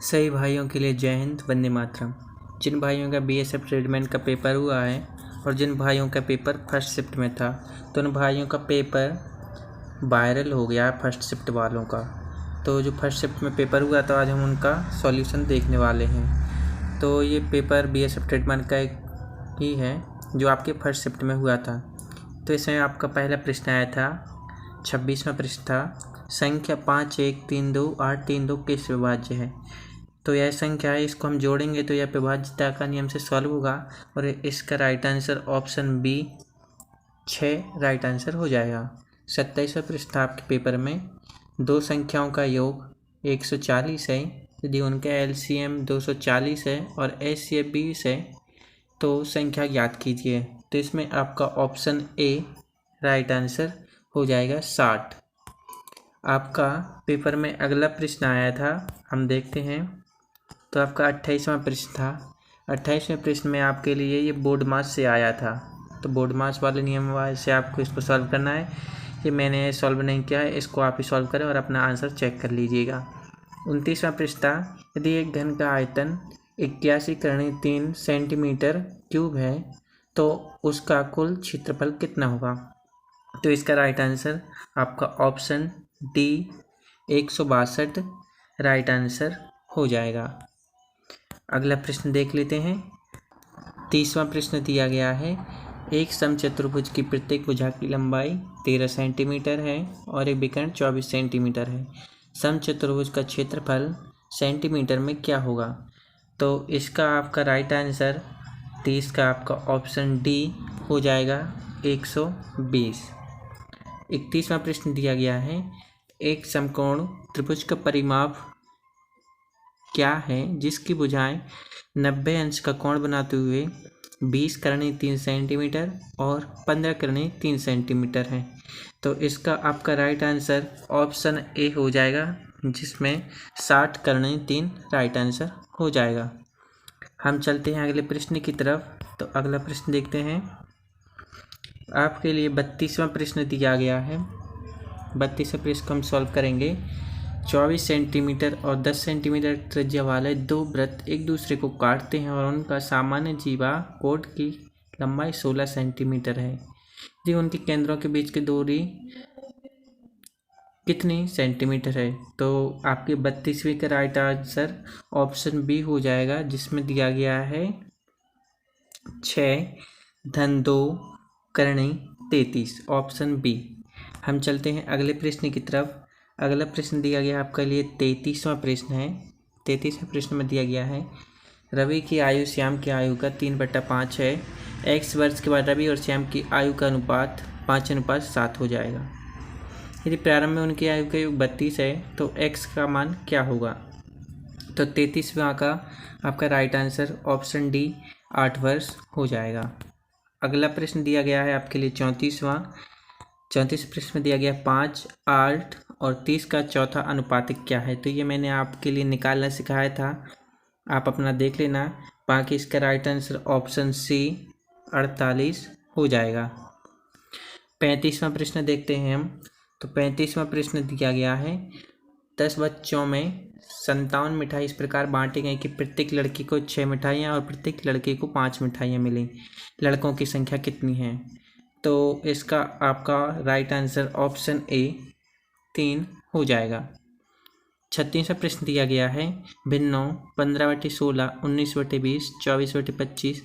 सही भाइयों के लिए जय हिंद, वंदे मातरम। जिन भाइयों का बीएसएफ ट्रेडमैन का पेपर हुआ है और जिन भाइयों का पेपर फर्स्ट शिफ्ट में था, तो उन भाइयों का पेपर वायरल हो गया है फर्स्ट शिफ्ट वालों का। तो जो फर्स्ट शिफ्ट में पेपर हुआ तो आज हम उनका सॉल्यूशन देखने वाले हैं। तो ये पेपर बीएसएफ ट्रेडमैन का एक ही है जो आपके फर्स्ट शिफ्ट में हुआ था। तो इसमें आपका पहला प्रश्न आया था, 26वां प्रश्न था, संख्या 5132 किस विभाज्य है। तो यह संख्या है, इसको हम जोड़ेंगे तो यह विभाज्यता का नियम से सॉल्व होगा और इसका right answer option B 6 right answer हो जाएगा। 27वां प्रश्न आपके पेपर में, दो संख्याओं का योग 140 है यदि उनका एलसीएम 240 है और एचसीएफ 20 है तो संख्या ज्ञात कीजिए। तो इसमें आपका ऑप्शन ए राइट आंसर हो जाएगा 60। आपका पेपर में अगला प्रश्न आया था, हम देखते हैं। तो आपका 28वां प्रश्न था। 28वें प्रश्न में आपके लिए ये बोर्ड मास से आया था। तो बोर्ड मास वाले नियम से आपको इसको सॉल्व करना है। ये मैंने सॉल्व नहीं किया है, इसको आप ही सॉल्व करें और अपना आंसर चेक कर लीजिएगा। 29वां प्रश्न था, यदि एक घन का आयतन 81 × 3 सेंटीमीटर क्यूब है तो उसका कुल क्षेत्रफल कितना होगा। तो इसका राइट आंसर आपका ऑप्शन डी 162 राइट आंसर हो जाएगा। अगला प्रश्न देख लेते हैं। 30वां प्रश्न दिया गया है, एक समचतुर्भुज की प्रत्येक भुजा की लंबाई 13 सेंटीमीटर है और एक विकर्ण 24 सेंटीमीटर है। समचतुर्भुज का क्षेत्रफल सेंटीमीटर में क्या होगा। तो इसका आपका राइट आंसर 30 का आपका ऑप्शन डी हो जाएगा 120। 31वां प्रश्न दिया गया है, एक समकोण त्रिभुज का परिमाप क्या है जिसकी भुजाएं 90 अंश का कोण बनाते हुए 20 × 3 सेंटीमीटर और 15 × 3 सेंटीमीटर है। तो इसका आपका राइट आंसर ऑप्शन ए हो जाएगा जिसमें 60 × 3 राइट आंसर हो जाएगा। हम चलते हैं अगले प्रश्न की तरफ। तो अगला प्रश्न देखते हैं। आपके लिए 32वां प्रश्न दिया गया है। 32वें प्रश्न को हम सॉल्व करेंगे। 24 सेंटीमीटर और 10 सेंटीमीटर त्रिज्या वाले दो वृत्त एक दूसरे को काटते हैं और उनका सामान्य जीवा कोण की लंबाई 16 सेंटीमीटर है। यदि उनके केंद्रों के बीच की दूरी कितनी सेंटीमीटर है। तो आपके 32वीं का राइट आंसर ऑप्शन बी हो जाएगा जिसमें दिया गया है 6-2 × 33 ऑप्शन बी। हम चलते हैं अगले प्रश्न की तरफ। अगला प्रश्न दिया गया आपके लिए 33वां प्रश्न है। 33वें प्रश्न में दिया गया है, रवि की आयु श्याम की आयु का 3/5 है। x वर्ष के बाद रवि और श्याम की आयु का अनुपात 5:7 हो जाएगा। यदि प्रारंभ में उनकी आयु का योग 32 है तो x का मान क्या होगा। तो 33वां का आपका राइट आंसर ऑप्शन डी 8 वर्ष हो जाएगा। अगला प्रश्न दिया गया है आपके लिए 34वां प्रश्न में दिया गया 5, 8 और 30 का चौथा अनुपातिक क्या है। तो ये मैंने आपके लिए निकालना सिखाया था, आप अपना देख लेना। बाकी इसका राइट आंसर ऑप्शन सी 48 हो जाएगा। 35वां प्रश्न देखते हैं हम। तो 35वां प्रश्न दिया गया है, 10 बच्चों में 57 मिठाई इस प्रकार बांटी गई कि प्रत्येक लड़की को 6 मिठाइयाँ और प्रत्येक लड़के को 5 मिठाइयाँ मिली। लड़कों की संख्या कितनी है। तो इसका आपका राइट आंसर ऑप्शन ए 3 हो जाएगा। 36वां प्रश्न दिया गया है, भिन्नों 15/16, 19/20, 24/25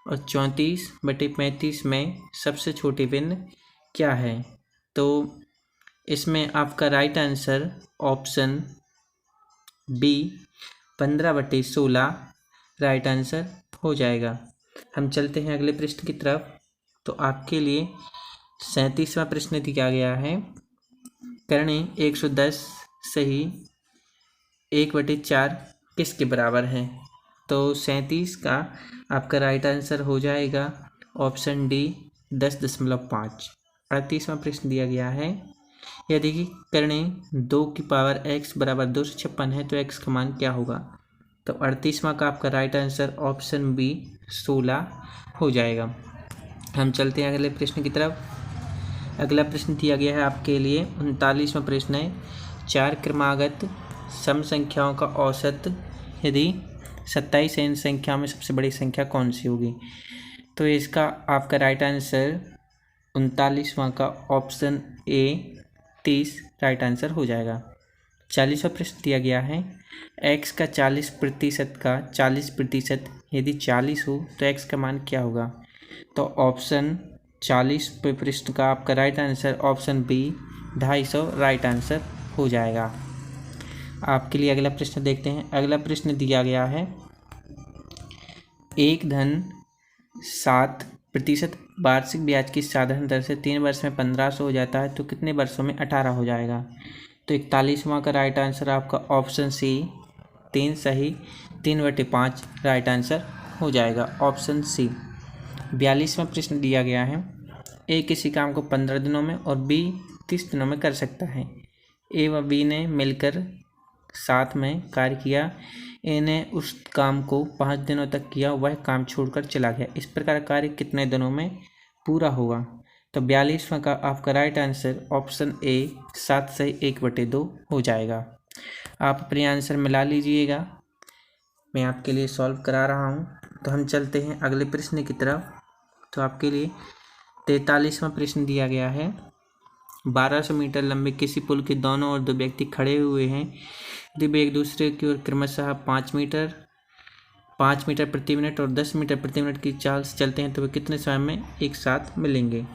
और 34/35 में सबसे छोटी भिन्न क्या है। तो इसमें आपका right answer option B 15/16 right answer हो जाएगा। हम चलते हैं अगले प्रश्न की तरफ। तो आपके लिए 37वां प्रश्न दिया गया है, करणी 110 सही 1/4 किसके बराबर है। तो 37 का आपका राइट आंसर हो जाएगा ऑप्शन डी 10.5। 38वां प्रश्न दिया गया है, यदि करणी 2 की पावर x बराबर 256 है तो x का मान क्या होगा। तो 38वां का आपका राइट आंसर ऑप्शन बी 16 हो जाएगा। हम चलते हैं अगले प्रश्न की तरफ। अगला प्रश्न दिया गया है आपके लिए 39वां प्रश्न है, 4 क्रमागत सम संख्याओं का औसत यदि 27 इन संख्या में सबसे बड़ी संख्या कौन सी होगी। तो इसका आपका राइट आंसर 39वां का ऑप्शन ए 30 राइट आंसर हो जाएगा। 40वां प्रश्न दिया गया है, x का 40% यदि 40 हो तो x का मान क्या होगा। तो ऑप्शन 40 पे प्रश्न का आपका right answer option B 250 right answer हो जाएगा। आपके लिए अगला प्रश्न देखते हैं। अगला प्रश्न दिया गया है, 1.7% वार्षिक ब्याज की साधारण दर से 3 वर्ष में 1500 हो जाता है तो कितने वर्षों में 18 हो जाएगा। तो 41वां का राइट आंसर आपका ऑप्शन सी 3 सही 3/5 राइट आंसर हो जाएगा, ऑप्शन सी। 42वां प्रश्न दिया गया है, ए किसी काम को 15 दिनों में और बी 30 दिनों में कर सकता है। ए व बी ने मिलकर साथ में कार्य किया। ए ने उस काम को 5 दिनों तक किया, वह काम छोड़कर चला गया। इस प्रकार कार्य कितने दिनों में पूरा होगा। तो 42वां का आपका राइट आंसर ऑप्शन ए 7 से 1/2 हो जाएगा। आप अपने आंसर मिला लीजिएगा, मैं आपके लिए सॉल्व करा रहा हूँ। तो हम चलते हैं अगले प्रश्न की तरफ। तो आपके लिए 43वां प्रश्न दिया गया है, 1200 मीटर लंबे किसी पुल के दोनों ओर 2 व्यक्ति खड़े हुए हैं। यदि वे एक दूसरे की ओर क्रमशः 5 मीटर प्रति मिनट और 10 मीटर प्रति मिनट की चाल से चलते हैं तो वे कितने समय में एक साथ मिलेंगे।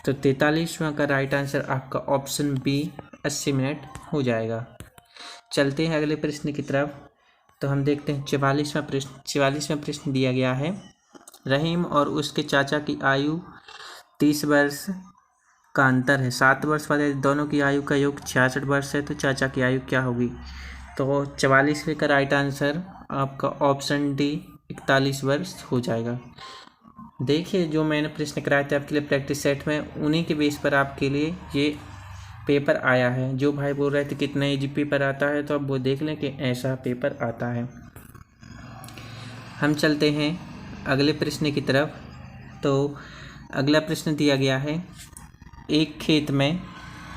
तो 43वां का राइट आंसर आपका ऑप्शन बी 80 मिनट हो जाएगा। चलते हैं अगले प्रश्न की तरफ। तो हम देखते हैं 44वां प्रश्न दिया गया है, रहीम और उसके चाचा की आयु 30 वर्ष का अंतर है। 7 वर्ष वाले दोनों की आयु का योग 66 वर्ष है तो चाचा की आयु क्या होगी। तो 44वें का राइट आंसर आपका ऑप्शन डी 41 वर्ष हो जाएगा। देखिए, जो मैंने प्रश्न कराए थे आपके लिए प्रैक्टिस सेट में, उन्हीं के बेस पर आपके लिए ये पेपर आया है। जो भाई बोल रहे थे कितना ईजी पेपर आता है, तो अब वो देख लें कि ऐसा पेपर आता है। हम चलते हैं अगले प्रश्न की तरफ। तो अगला प्रश्न दिया गया है, एक खेत में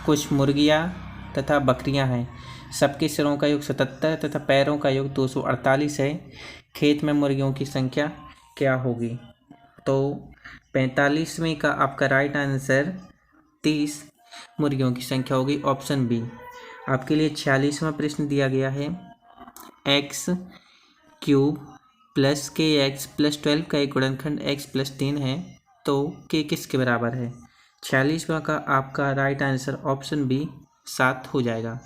कुछ मुर्गियां तथा बकरियां हैं। सबके सिरों का योग 77 तथा पैरों का योग 248 है। खेत में मुर्गियों की संख्या क्या होगी। तो 45वें का आपका राइट आंसर 30 मुर्गियों की संख्या होगी, ऑप्शन बी। आपके लिए 46वां प्रश्न दिया गया है, x³ + kx + 12 का एक गुणनखंड x + 3 है तो k किसके बराबर है। 46वां का आपका राइट आंसर ऑप्शन बी 7 हो जाएगा।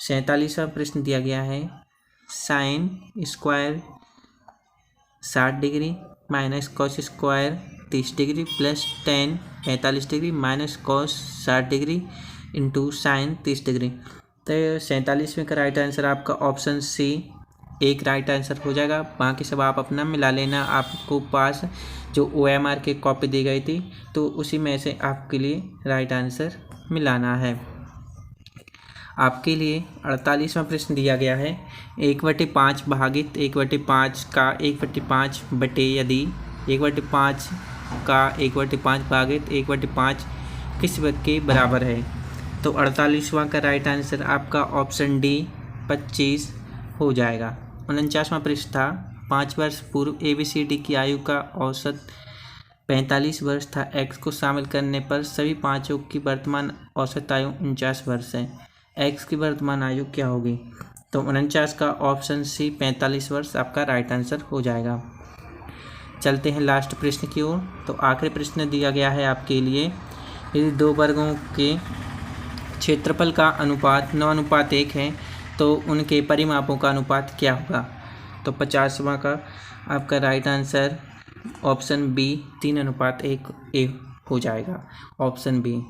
47वां प्रश्न दिया गया है, sin square 60 degree minus cos square 30 degree plus tan 45 degree minus cos 60 degree into sine 30 degree. तो 47वें का राइट आंसर आपका ऑप्शन सी एक राइट आंसर हो जाएगा। बाकी सब आप अपना मिला लेना। आपको पास जो OMR की कॉपी दी गई थी तो उसी में से आपके लिए राइट आंसर मिलाना है। आपके लिए 48वां प्रश्न दिया गया है, 1/5 भागित 1/5 का 1/5 बटे यदि 1/5 का 1/5 भागित 1/5 किस के बराबर है। तो 48वां का राइट आंसर आपका ऑप्शन डी 25 हो जाएगा। 49वां प्रश्न था, 5 वर्ष पूर्व ABCD की आयु का औसत 45 वर्ष था। x को शामिल करने पर सभी पाँचों की वर्तमान औसत आयु 49 वर्ष है। x की वर्तमान आयु क्या होगी। तो 49 का ऑप्शन सी 45 वर्ष आपका राइट आंसर हो जाएगा। चलते हैं लास्ट प्रश्न की ओर। तो आखिरी प्रश्न दिया गया है आपके लिए, यदि 2 वर्गों के क्षेत्रफल का अनुपात 9:1 है तो उनके परिमापों का अनुपात क्या होगा। तो 50वां का आपका राइट आंसर ऑप्शन बी 3:1 हो जाएगा, ऑप्शन बी।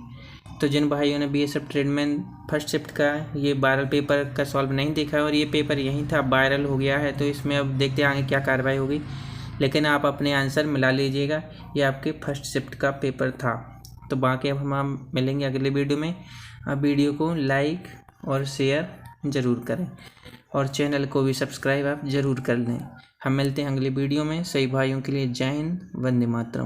तो जिन भाइयों ने BSF ट्रेडमैन फर्स्ट शिफ्ट का ये वायरल पेपर का सॉल्व नहीं देखा है और ये पेपर यहीं था वायरल हो गया है, तो इसमें अब देखते हैं आगे क्या कार्रवाई होगी। लेकिन आप अपने आंसर मिला लीजिएगा, ये आपके फर्स्ट शिफ्ट का पेपर था। तो बाकी अब हम मिलेंगे अगले वीडियो में। आप वीडियो को लाइक और शेयर ज़रूर करें और चैनल को भी सब्सक्राइब आप ज़रूर कर लें। हम मिलते हैं अगले वीडियो में। सभी भाइयों के लिए जय हिंद, वंदे मातरम।